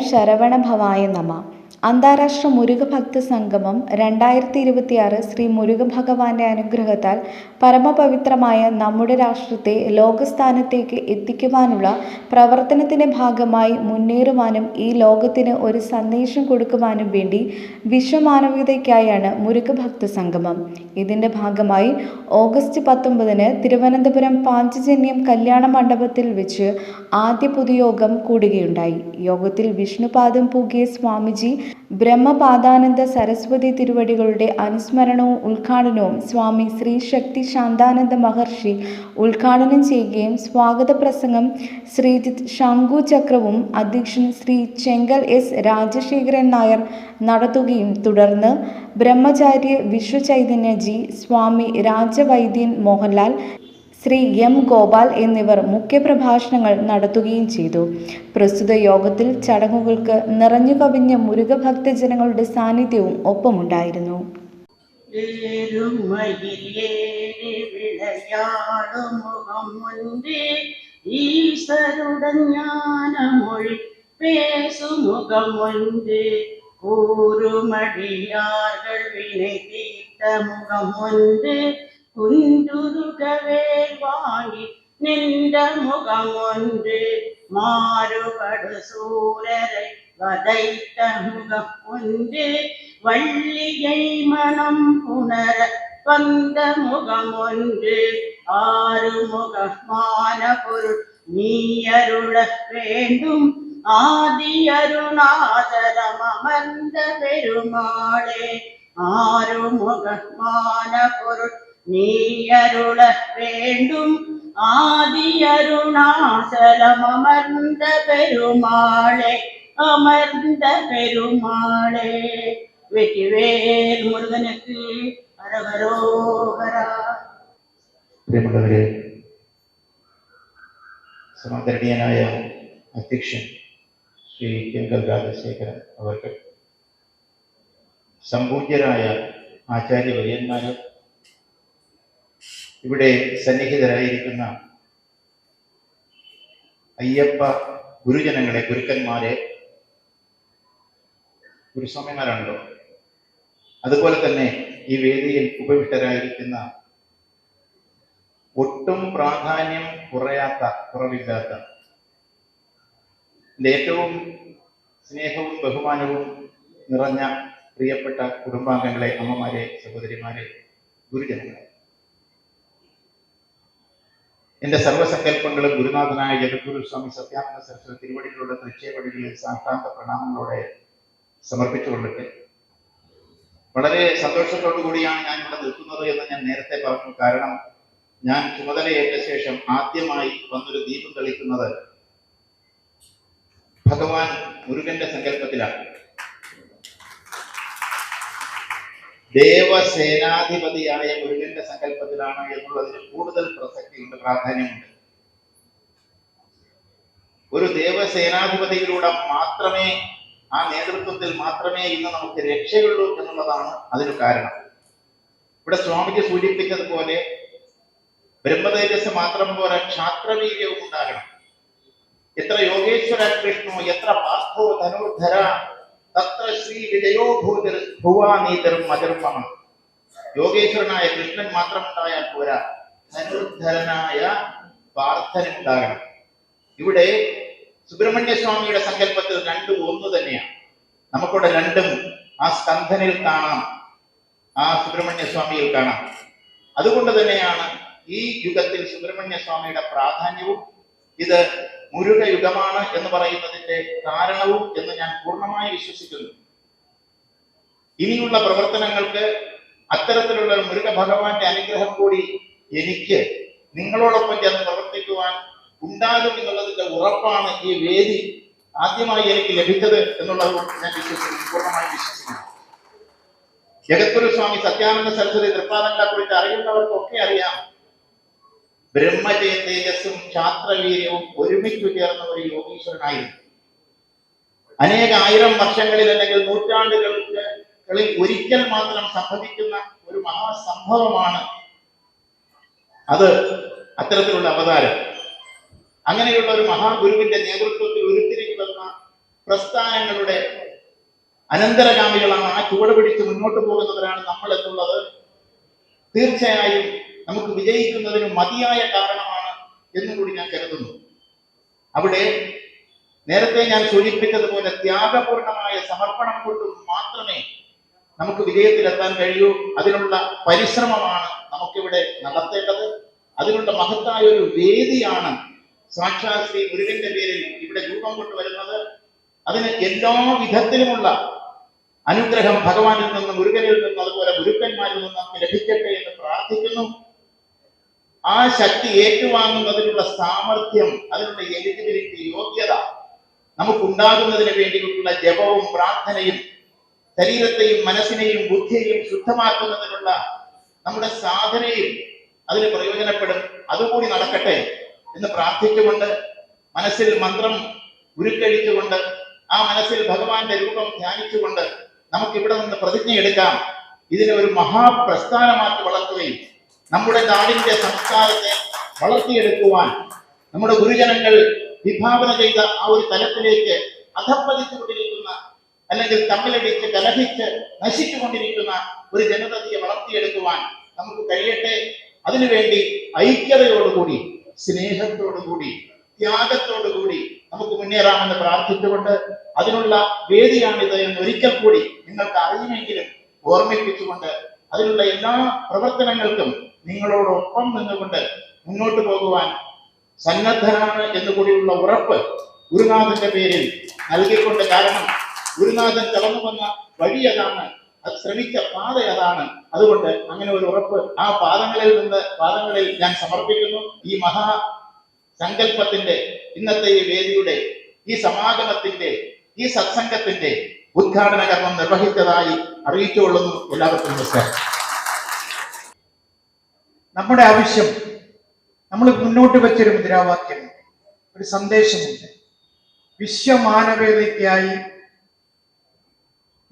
ശരവണ ഭവായ നമ. അന്താരാഷ്ട്ര മുരുക ഭക്ത സംഗമം 2026 ശ്രീ മുരുക ഭഗവാന്റെ അനുഗ്രഹത്താൽ പരമപവിത്രമായ നമ്മുടെ രാഷ്ട്രത്തെ ലോകസ്ഥാനത്തേക്ക് എത്തിക്കുവാനുള്ള പ്രവർത്തനത്തിന്റെ ഭാഗമായി മുന്നേറുവാനും ഈ ലോകത്തിന് ഒരു സന്ദേശം കൊടുക്കുവാനും വേണ്ടി വിശ്വമാനവികതയ്ക്കായാണ് മുരുക ഭക്ത സംഗമം. ഇതിന്റെ ഭാഗമായി ഓഗസ്റ്റ് 19 തിരുവനന്തപുരം പാഞ്ചജന്യം കല്യാണ മണ്ഡപത്തിൽ വെച്ച് ആദ്യ പൊതുയോഗം കൂടുകയുണ്ടായി. യോഗത്തിൽ വിഷ്ണുപാദം പൂകിയ സ്വാമിജി ബ്രഹ്മപാദാനന്ദ സരസ്വതി തിരുവടികളുടെ അനുസ്മരണവും ഉദ്ഘാടനവും സ്വാമി ശ്രീ ശക്തി ശാന്താനന്ദ മഹർഷി ഉദ്ഘാടനം ചെയ്യുകയും സ്വാഗത പ്രസംഗം ശ്രീജിത്ത് ശംഖു ചക്രവും അധ്യക്ഷൻ ശ്രീ ചെങ്കൽ എസ് രാജശേഖരൻ നായർ നടത്തുകയും തുടർന്ന് ബ്രഹ്മചാര്യ വിശ്വചൈതന്യജി, സ്വാമി രാജവൈദ്യൻ മോഹൻലാൽ, ശ്രീ എം ഗോപാൽ എന്നിവർ മുഖ്യപ്രഭാഷണങ്ങൾ നടത്തുകയും ചെയ്തു. പ്രസ്തുത യോഗത്തിൽ ചടങ്ങുകൾക്ക് നിറഞ്ഞു കവിഞ്ഞ മുരുക ഭക്തജനങ്ങളുടെ സാന്നിധ്യവും ഒപ്പമുണ്ടായിരുന്നു. குண்டுருகவேல் வாங்கி நின்ற முகம் ஒன்று, மாறுபடு சூரரை வதைத்த முகம் ஒன்று, வள்ளியை மனம் புணர வந்த முகம் ஒன்று, ஆறுமுகமான பொருள் நீ அருள வேண்டும், ஆதி அருணாசலம் அமர்ந்த பெருமாளே, ஆறுமுகமான பொருள் நீ அருள வேண்டும், ஆதி அருணாசலம் அமர்ந்த பெருமாளே, அமர்ந்த பெருமாளே. வெற்றிவேல் முருகனுக்கு அரகரோகரா. പ്രിയമുള്ളവരെ, സമാദരണീയനായ അധ്യക്ഷൻ ശ്രീ ചെങ്കൽ രാജശേഖരൻ അവർക്ക്, സംപൂജ്യരായ ആചാര്യവര്യന്മാരും ഇവിടെ സന്നിഹിതരായിരിക്കുന്ന അയ്യപ്പ ഗുരുജനങ്ങളെ, ഗുരുക്കന്മാരെ, ഗുരുസ്വാമിമാരാണല്ലോ, അതുപോലെ തന്നെ ഈ വേദിയിൽ ഉപവിഷ്ടരായിരിക്കുന്ന ഒട്ടും പ്രാധാന്യം കുറവില്ലാത്ത ഏറ്റവും സ്നേഹവും ബഹുമാനവും നിറഞ്ഞ പ്രിയപ്പെട്ട കുടുംബാംഗങ്ങളെ, അമ്മമാരെ, സഹോദരിമാരെ, ഗുരുജനങ്ങളെ, എന്റെ സർവ്വസങ്കല്പങ്ങളും ഗുരുനാഥനായ ജഗദ്ഗുരു സ്വാമി സത്യാനന്ദ സരസ്വതി തിരുവടികളുടെ തൃച്ചേവടികളിൽ സാഷ്ടാംഗ പ്രണാമങ്ങളോടെ സമർപ്പിച്ചുകൊള്ളട്ടെ. വളരെ സന്തോഷത്തോടു കൂടിയാണ് ഞാൻ ഇവിടെ നിൽക്കുന്നത് എന്ന് ഞാൻ നേരത്തെ പറഞ്ഞു. കാരണം ഞാൻ ചുമതലയേറ്റ ശേഷം ആദ്യമായി വന്നൊരു ദീപം തെളിക്കുന്നത് ഭഗവാൻ മുരുകന്റെ സങ്കല്പത്തിലാണ്. ദേവസേനാധിപതിയായ മുരുകന്റെ സങ്കല്പത്തിലാണ് എന്നുള്ളതിന് കൂടുതൽ പ്രസക്തിയുണ്ട്, പ്രാധാന്യമുണ്ട്. ഒരു ദേവസേനാധിപതിയിലൂടെ മാത്രമേ, ആ നേതൃത്വത്തിൽ മാത്രമേ ഇന്ന് നമുക്ക് രക്ഷയുള്ളൂ എന്നുള്ളതാണ് അതിന് കാരണം. ഇവിടെ സ്വാമിജി സൂചിപ്പിച്ചതുപോലെ ബ്രഹ്മതേജസ് മാത്രം പോലെ ക്ഷാത്രവീര്യവും ഉണ്ടാകണം. എത്ര യോഗേശ്വര കൃഷ്ണോ എത്ര പാർത്ഥോ ധനുർധര തത്ര ശ്രീ വിജയോ ഭുവാനീതരും മജർമ്മ. യോഗേശ്വരനായ കൃഷ്ണൻ മാത്രം ഉണ്ടായാൽ പോരാ, ധനുർധരനായ പാർത്ഥനുണ്ടാകണം. ഇവിടെ സുബ്രഹ്മണ്യ സ്വാമിയുടെ സങ്കല്പത്തിൽ രണ്ടും ഒന്ന് തന്നെയാണ്. നമുക്കിവിടെ രണ്ടും ആ സ്കന്ധനിൽ കാണാം, ആ സുബ്രഹ്മണ്യ സ്വാമിയിൽ കാണാം. അതുകൊണ്ട് തന്നെയാണ് ഈ യുഗത്തിൽ സുബ്രഹ്മണ്യ സ്വാമിയുടെ പ്രാധാന്യവും ഇത് മുരുക യുഗമാണ് എന്ന് പറയുന്നതിന്റെ കാരണവും എന്ന് ഞാൻ പൂർണ്ണമായി വിശ്വസിക്കുന്നു. ഇനിയുള്ള പ്രവർത്തനങ്ങൾക്ക് അത്തരത്തിലുള്ള മുരുക ഭഗവാന്റെ അനുഗ്രഹം കൂടി എനിക്ക് നിങ്ങളോടൊപ്പം ചേർന്ന് പ്രവർത്തിക്കുവാൻ ഉണ്ടാകും എന്നുള്ളതിന്റെ ഉറപ്പാണ് ഈ വേദി ആദ്യമായി എനിക്ക് ലഭിച്ചത് എന്നുള്ളത് ഞാൻ വിശ്വസിക്കുന്നു, പൂർണ്ണമായി വിശ്വസിക്കുന്നു. ജഗദ്ഗുരു സ്വാമി സത്യാനന്ദ സരസ്വതി തൃപ്പാദങ്ങളെ കുറിച്ച് അറിയുന്നവർക്കൊക്കെ അറിയാം, ബ്രഹ്മജയ തേജസ്സും ക്ഷാത്രവീര്യവും ഒരുമിച്ചു ചേർന്ന ഒരു യോഗീശ്വരനായിരുന്നു. അനേക ആയിരം വർഷങ്ങളിൽ അല്ലെങ്കിൽ നൂറ്റാണ്ടുകളിൽ ഒരിക്കൽ മാത്രം സംഭവിക്കുന്ന ഒരു മഹാസംഭവമാണ് അത്, അത്തരത്തിലുള്ള അവതാരം. അങ്ങനെയുള്ള ഒരു മഹാഗുരുവിന്റെ നേതൃത്വത്തിൽ ഉരുത്തിരിഞ്ഞു വന്ന പ്രസ്ഥാനങ്ങളുടെ അനന്തരഗാമികളാണ്. ആ ചുവട് പിടിച്ച് മുന്നോട്ട് പോകുന്നവരാണ് നമ്മൾ എന്നുള്ളത് തീർച്ചയായും നമുക്ക് വിജയിക്കുന്നതിന് മതിയായ കാരണമാണ് എന്നുകൂടി ഞാൻ കരുതുന്നു. അവിടെ നേരത്തെ ഞാൻ സൂചിപ്പിച്ചതുപോലെ ത്യാഗപൂർണമായ സമർപ്പണം കൊണ്ട് മാത്രമേ നമുക്ക് വിജയത്തിലെത്താൻ കഴിയൂ. അതിനുള്ള പരിശ്രമമാണ് നമുക്കിവിടെ നടത്തേണ്ടത്. അതിനുള്ള മഹത്തായ ഒരു വേദിയാണ് സാക്ഷാൽ ശ്രീ മുരുകന്റെ പേരിൽ ഇവിടെ രൂപം കൊണ്ടുവരുന്നത്. അതിന് എല്ലാ വിധത്തിലുമുള്ള അനുഗ്രഹം ഭഗവാനിൽ നിന്നും മുരുകനിൽ നിന്നും അതുപോലെ ഗുരുക്കന്മാരിൽ നിന്നും നമുക്ക് ലഭിക്കട്ടെ എന്ന് പ്രാർത്ഥിക്കുന്നു. ആ ശക്തി ഏറ്റുവാങ്ങുന്നതിനുള്ള സാമർഥ്യം, അതിനുള്ള എലിജിബിലിറ്റി, യോഗ്യത നമുക്കുണ്ടാകുന്നതിന് വേണ്ടിയിട്ടുള്ള ജപവും പ്രാർത്ഥനയും ശരീരത്തെയും മനസ്സിനെയും ബുദ്ധിയെയും ശുദ്ധമാക്കുന്നതിനുള്ള നമ്മുടെ സാധനയും അതിന് പ്രയോജനപ്പെടും. അതുകൂടി നടക്കട്ടെ എന്ന് പ്രാർത്ഥിച്ചുകൊണ്ട്, മനസ്സിൽ മന്ത്രം ഉരുക്കഴിച്ചുകൊണ്ട്, ആ മനസ്സിൽ ഭഗവാന്റെ രൂപം ധ്യാനിച്ചുകൊണ്ട് നമുക്കിവിടെ നിന്ന് പ്രതിജ്ഞയെടുക്കാം. ഇതിനെ ഒരു മഹാപ്രസ്ഥാനമാക്കി വളർത്തുകയും നമ്മുടെ നാടിന്റെ സംസ്കാരത്തെ വളർത്തിയെടുക്കുവാൻ നമ്മുടെ ഗുരുജനങ്ങൾ വിഭാവന ചെയ്ത ആ ഒരു തലത്തിലേക്ക് അധപ്പതിച്ചുകൊണ്ടിരിക്കുന്ന, അല്ലെങ്കിൽ തമ്മിലടിച്ച് കലഹിച്ച് നശിച്ചുകൊണ്ടിരിക്കുന്ന ഒരു ജനതയെ വളർത്തിയെടുക്കുവാൻ നമുക്ക് കഴിയട്ടെ. അതിനുവേണ്ടി ഐക്യതയോടുകൂടി, സ്നേഹത്തോടുകൂടി, ത്യാഗത്തോടുകൂടി നമുക്ക് മുന്നേറാമെന്ന് പ്രാർത്ഥിച്ചുകൊണ്ട്, അതിനുള്ള വേദിയാണിത് എന്ന് ഒരിക്കൽ കൂടി നിങ്ങൾക്ക് അറിയുമെങ്കിലും ഓർമ്മിപ്പിച്ചുകൊണ്ട്, അതിനുള്ള എല്ലാ പ്രവർത്തനങ്ങൾക്കും നിങ്ങളോടൊപ്പം നിന്നുകൊണ്ട് മുന്നോട്ട് പോകുവാൻ സന്നദ്ധനാണ് എന്നുകൂടിയുള്ള ഉറപ്പ് ഗുരുനാഥന്റെ പേരിൽ നൽകിക്കൊണ്ട്, കാരണം ഗുരുനാഥൻ കടന്നു വന്ന വഴി അതാണ്, അത് ശ്രമിച്ച പാത അതാണ്. അതുകൊണ്ട് അങ്ങനെ ഒരു ഉറപ്പ് ആ പാദങ്ങളിൽ ഞാൻ സമർപ്പിക്കുന്നു. ഈ മഹാ സങ്കല്പത്തിന്റെ, ഇന്നത്തെ ഈ വേദിയുടെ, ഈ സമാഗമത്തിന്റെ, ഈ സത്സംഗത്തിന്റെ ഉദ്ഘാടന കർമ്മം നിർവഹിച്ചതായി അറിയിച്ചുകൊള്ളുന്നു. എല്ലാവർക്കും നമസ്കാരം. നമ്മുടെ ആവശ്യം, നമ്മൾ മുന്നോട്ട് വെച്ചൊരു മുദ്രാവാക്യം, ഒരു സന്ദേശമുണ്ട്. വിശ്വമാനവേദിക്കായി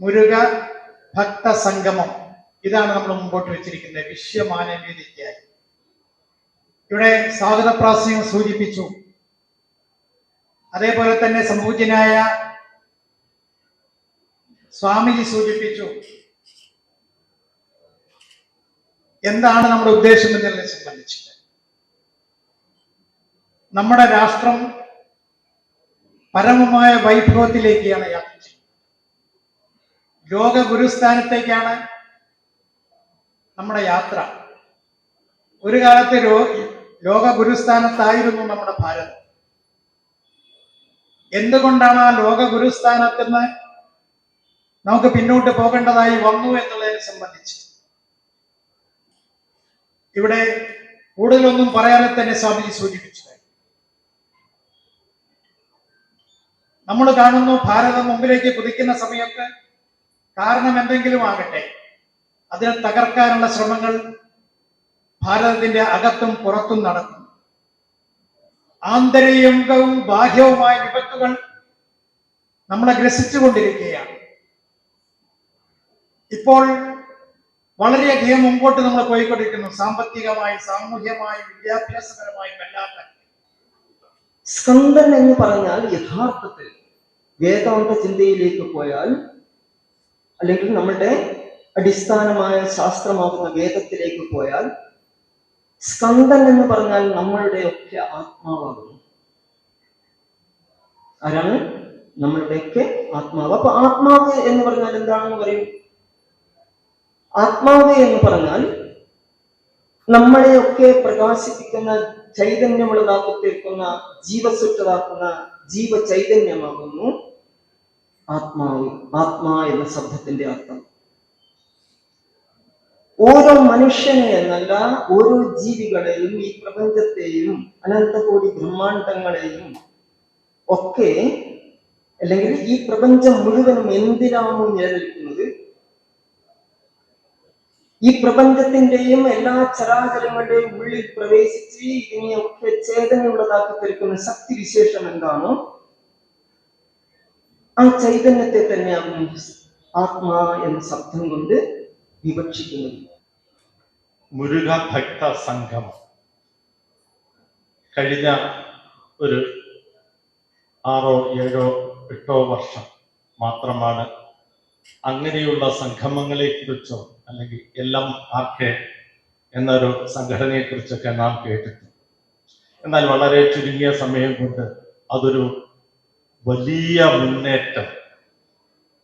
മുരുക ഭക്ത സംഗമം, ഇതാണ് നമ്മൾ മുമ്പോട്ട് വെച്ചിരിക്കുന്നത്. വിശ്വമാനവേദിക്കായി. ഇവിടെ സ്വാഗത പ്രാസംഗം സൂചിപ്പിച്ചു. അതേപോലെ തന്നെ സംപൂജ്യനായ സ്വാമിജി സൂചിപ്പിച്ചു. എന്താണ് നമ്മുടെ ഉദ്ദേശം എന്നതിനെ സംബന്ധിച്ചിട്ട് നമ്മുടെ രാഷ്ട്രം പരമമായ വൈഭവത്തിലേക്കാണ് യാത്ര ചെയ്യുന്നത്. ലോക ഗുരുസ്ഥാനത്തേക്കാണ് നമ്മുടെ യാത്ര. ഒരു കാലത്ത് ലോക ഗുരുസ്ഥാനത്തായിരുന്നു നമ്മുടെ ഭാരതം. എന്തുകൊണ്ടാണ് ആ ലോക ഗുരുസ്ഥാനത്തിന് നമുക്ക് പിന്നോട്ട് പോകേണ്ടതായി വന്നു എന്നുള്ളതിനെ സംബന്ധിച്ച് ഇവിടെ കൂടുതലൊന്നും പറയാതെ തന്നെ സ്വാമിജി സൂചിപ്പിച്ചു. നമ്മൾ കാണുന്നു, ഭാരതം മുമ്പിലേക്ക് കുതിക്കുന്ന സമയത്ത് കാരണം എന്തെങ്കിലും ആകട്ടെ, അതിനെ തകർക്കാനുള്ള ശ്രമങ്ങൾ ഭാരതത്തിന്റെ അകത്തും പുറത്തും നടക്കുന്നു. ആന്തരികവും ബാഹ്യവുമായ വിപത്തുകൾ നമ്മളെ ഗ്രസിച്ചുകൊണ്ടിരിക്കുകയാണ്. ഇപ്പോൾ വളരെയധികം മുമ്പോട്ട് നമ്മൾ പോയിക്കൊണ്ടിരിക്കുന്നു. സാമ്പത്തികമായി, സാമൂഹ്യമായി, വിദ്യാഭ്യാസപരമായും എല്ലാം. സ്കന്ദൻ എന്ന് പറഞ്ഞാൽ യഥാർത്ഥത്തിൽ വേദാന്ത ചിന്തയിലേക്ക് പോയാൽ, അല്ലെങ്കിൽ നമ്മുടെ അടിസ്ഥാനമായ ശാസ്ത്രമാകുന്ന വേദത്തിലേക്ക് പോയാൽ, സ്കന്ദൻ എന്ന് പറഞ്ഞാൽ നമ്മളുടെയൊക്കെ ആത്മാവാകുന്നു. ആരാണ്? നമ്മളുടെയൊക്കെ ആത്മാവ്. അപ്പൊ ആത്മാവ് എന്ന് പറഞ്ഞാൽ എന്താണെന്ന് പറയും? ആത്മാവ് എന്ന് പറഞ്ഞാൽ നമ്മളെയൊക്കെ പ്രകാശിപ്പിക്കുന്ന, ചൈതന്യമുള്ളതാക്കി തീർക്കുന്ന, ജീവസുറ്റതാക്കുന്ന ജീവചൈതന്യമാകുന്നു ആത്മാവ്. ആത്മാ എന്ന ശബ്ദത്തിന്റെ അർത്ഥം ഓരോ മനുഷ്യനെ എന്നല്ല, ഓരോ ജീവികളെയും, ഈ പ്രപഞ്ചത്തെയും, അനന്തകോടി ബ്രഹ്മാണ്ടങ്ങളെയും ഒക്കെ, അല്ലെങ്കിൽ ഈ പ്രപഞ്ചം മുഴുവനും എന്തിനാണോ നിലനിൽക്കുന്നത്, ഈ പ്രപഞ്ചത്തിന്റെയും എല്ലാ ചരാചരങ്ങളുടെയും ഉള്ളിൽ പ്രവേശിച്ച് ഇതിനെയൊക്കെ ചേതനയുള്ളതാക്കി തീർക്കുന്ന ശക്തിവിശേഷം എന്താണോ, ആ ചൈതന്യത്തെ തന്നെയാണ് ആത്മാ എന്ന ശബ്ദം കൊണ്ട് വിവക്ഷിക്കുന്നത്. മുരുക ഭക്ത സംഗമം കഴിഞ്ഞ ഒരു 6, 7, 8 വർഷം മാത്രമാണ് അങ്ങനെയുള്ള സംഗമങ്ങളെക്കുറിച്ചോ അല്ലെങ്കിൽ LMRK എന്നൊരു സംഘടനയെക്കുറിച്ചൊക്കെ നാം കേട്ടിട്ടുണ്ട്. എന്നാൽ വളരെ ചുരുങ്ങിയ സമയം കൊണ്ട് അതൊരു വലിയ മുന്നേറ്റം,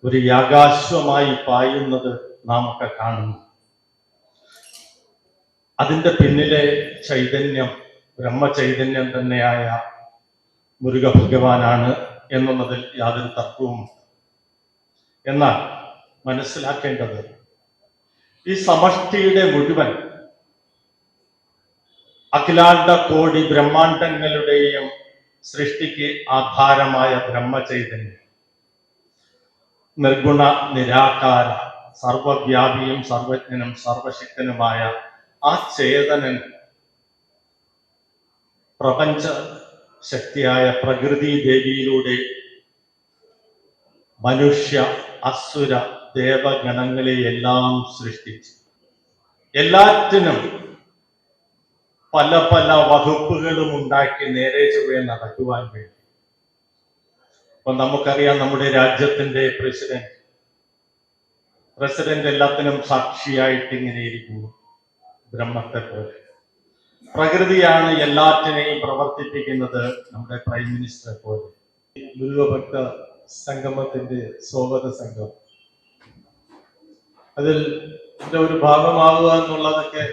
ഒരു യാഗാശ്വമായി പായുന്നത് നാം ഒക്കെ കാണുന്നു. അതിൻ്റെ പിന്നിലെ ചൈതന്യം ബ്രഹ്മചൈതന്യം തന്നെയായ മുരുക ഭഗവാനാണ് എന്നുള്ളതിൽ യാതൊരു തർക്കവുമില്ല. എന്നാൽ മനസ്സിലാക്കേണ്ടത് ഈ സമഷ്ടിയുടെ മുഴുവൻ അഖിലാണ്ട കോടി ബ്രഹ്മാണ്ടങ്ങളുടെയും സൃഷ്ടിക്ക് ആധാരമായ ബ്രഹ്മചൈതന്യം, നിർഗുണ നിരാകാര സർവവ്യാപിയും സർവജ്ഞനും സർവശക്തനുമായ ആ ചേതനൻ പ്രപഞ്ച ശക്തിയായ പ്രകൃതി ദേവിയിലൂടെ മനുഷ്യ അസുര ദേവഗണങ്ങളെയെല്ലാം സൃഷ്ടിച്ചു. എല്ലാറ്റിനും പല പല വകുപ്പുകളും ഉണ്ടാക്കി നേരെ ചൊവ്വേ നടക്കുവാൻ വേണ്ടി. അപ്പൊ നമുക്കറിയാം, നമ്മുടെ രാജ്യത്തിന്റെ പ്രസിഡന്റ് എല്ലാത്തിനും സാക്ഷിയായിട്ട് ഇങ്ങനെ ഇരിക്കുന്നു, ബ്രഹ്മത്തെ പോലെ. പ്രകൃതിയാണ് എല്ലാറ്റിനെയും പ്രവർത്തിപ്പിക്കുന്നത്, നമ്മുടെ പ്രൈം മിനിസ്റ്ററെ പോലെ. മുരുകഭക്ത സംഗമത്തിന്റെ സ്വാഗത സംഘം, അതിൽ ഇതിന്റെ ഒരു ഭാഗമാവുക എന്നുള്ളതൊക്കെ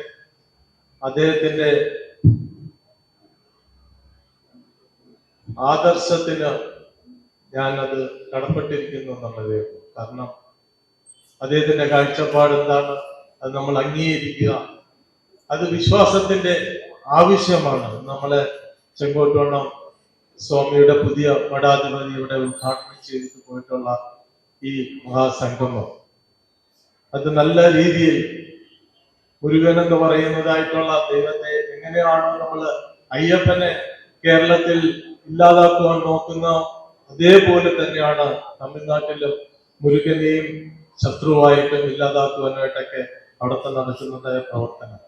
അദ്ദേഹത്തിന്റെ ആദർശത്തിന് ഞാനത് കടപ്പെട്ടിരിക്കുന്നു എന്നുള്ളതേ. കാരണം അദ്ദേഹത്തിന്റെ കാഴ്ചപ്പാട് എന്താണ്, അത് നമ്മൾ അംഗീകരിക്കുക. അത് വിശ്വാസത്തിന്റെ ആവശ്യമാണ്. നമ്മളെ ചെങ്കോട്ടുവണ്ണം സ്വാമിയുടെ പുതിയ മഠാധിപതിയുടെ ഉദ്ഘാടനം ചെയ്തിട്ട് പോയിട്ടുള്ള ഈ മഹാസംഗമം, അത് നല്ല രീതിയിൽ മുരുകൻ എന്ന് പറയുന്നതായിട്ടുള്ള ദൈവത്തെ എങ്ങനെയാണ് നമ്മൾ അയ്യപ്പനെ കേരളത്തിൽ ഇല്ലാതാക്കുവാൻ നോക്കുന്ന അതേപോലെ തന്നെയാണ് തമിഴ്നാട്ടിലും മുരുകനെയും ശത്രുവായിട്ടും ഇല്ലാതാക്കുവാനായിട്ടൊക്കെ അവിടുത്തെ നടത്തുന്നതായ പ്രവർത്തനം.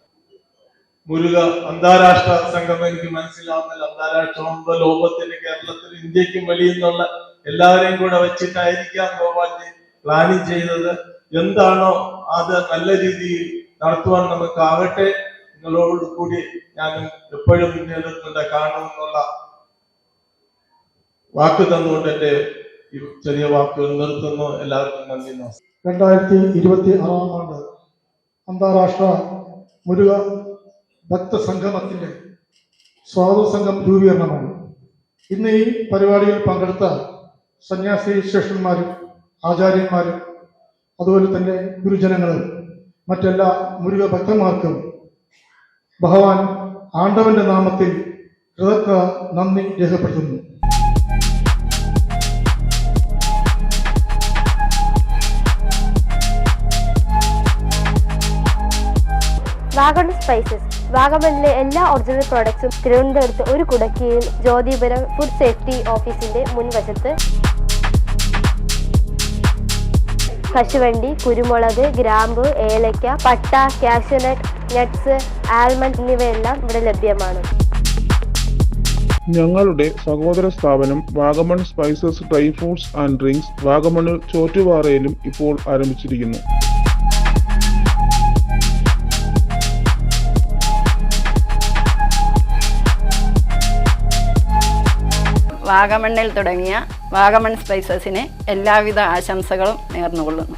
മുരുക അന്താരാഷ്ട്ര സംഗമം എനിക്ക് മനസ്സിലാവുന്നില്ല. അന്താരാഷ്ട്ര ലോകത്തിന് കേരളത്തിൽ ഇന്ത്യക്കും വെളിയെന്നുള്ള എല്ലാവരെയും കൂടെ വെച്ചിട്ടായിരിക്കാം ഗോപാൽജി പ്ലാനിങ് ചെയ്തത്. എന്താണോ അത് നല്ല രീതിയിൽ നടത്തുവാൻ നമുക്കാകട്ടെ. നിങ്ങളോട് കൂടി ഞാൻ എപ്പോഴും നേതൃത്വത്തെ കാണുമെന്നുള്ള വാക്ക് തന്നുകൊണ്ട് എന്റെ ഈ ചെറിയ വാക്കുകൾ നിർത്തുന്നു. എല്ലാവർക്കും നന്ദി, നമസ്കാരം. 2026 അന്താരാഷ്ട്ര മുരുക ഭക്തസംഗമത്തിന്റെ സ്വാഗത സംഘം രൂപീകരണമാണ്. ഇന്ന് ഈ പരിപാടിയിൽ പങ്കെടുത്ത സന്യാസി ശ്രേഷ്ഠന്മാരും ആചാര്യന്മാരും അതുപോലെ തന്നെ ഗുരുജനങ്ങളും മറ്റെല്ലാ മുരുക ഭക്തന്മാർക്കും ഭഗവാൻ ആണ്ടവന്റെ നാമത്തിൽ കൃതജ്ഞ നന്ദി രേഖപ്പെടുത്തുന്നു. വാഗമൺ സ്പൈസസ്, വാഗമണിലെ എല്ലാ ഒറിജിനൽ പ്രോഡക്ട്സും തിരുവനന്തപുരത്ത് ഒരു കുടക്കീഴിൽ ജ്യോതിപുരം ഫുഡ് സേഫ്റ്റി ഓഫീസിന്റെ മുൻവശത്ത്. കശുവണ്ടി, കുരുമുളക്, ഗ്രാമ്പു, ഏലക്ക, പട്ട, കാഷ്യൂനട്ട്, നട്ട്സ്, ആൽമണ്ട് എന്നിവയെല്ലാം ഇവിടെ ലഭ്യമാണ്. ഞങ്ങളുടെ സഹോദര സ്ഥാപനം Vagamon spices dry fruits and drinks വാഗമണിൽ ചോറ്റുപാറയിലും ഇപ്പോൾ ആരംഭിച്ചിരിക്കുന്നു. വാഗമണ്ണിൽ തുടങ്ങിയ വാഗമൺ സ്പൈസസിന് എല്ലാവിധ ആശംസകളും നേർന്നുകൊള്ളുന്നു.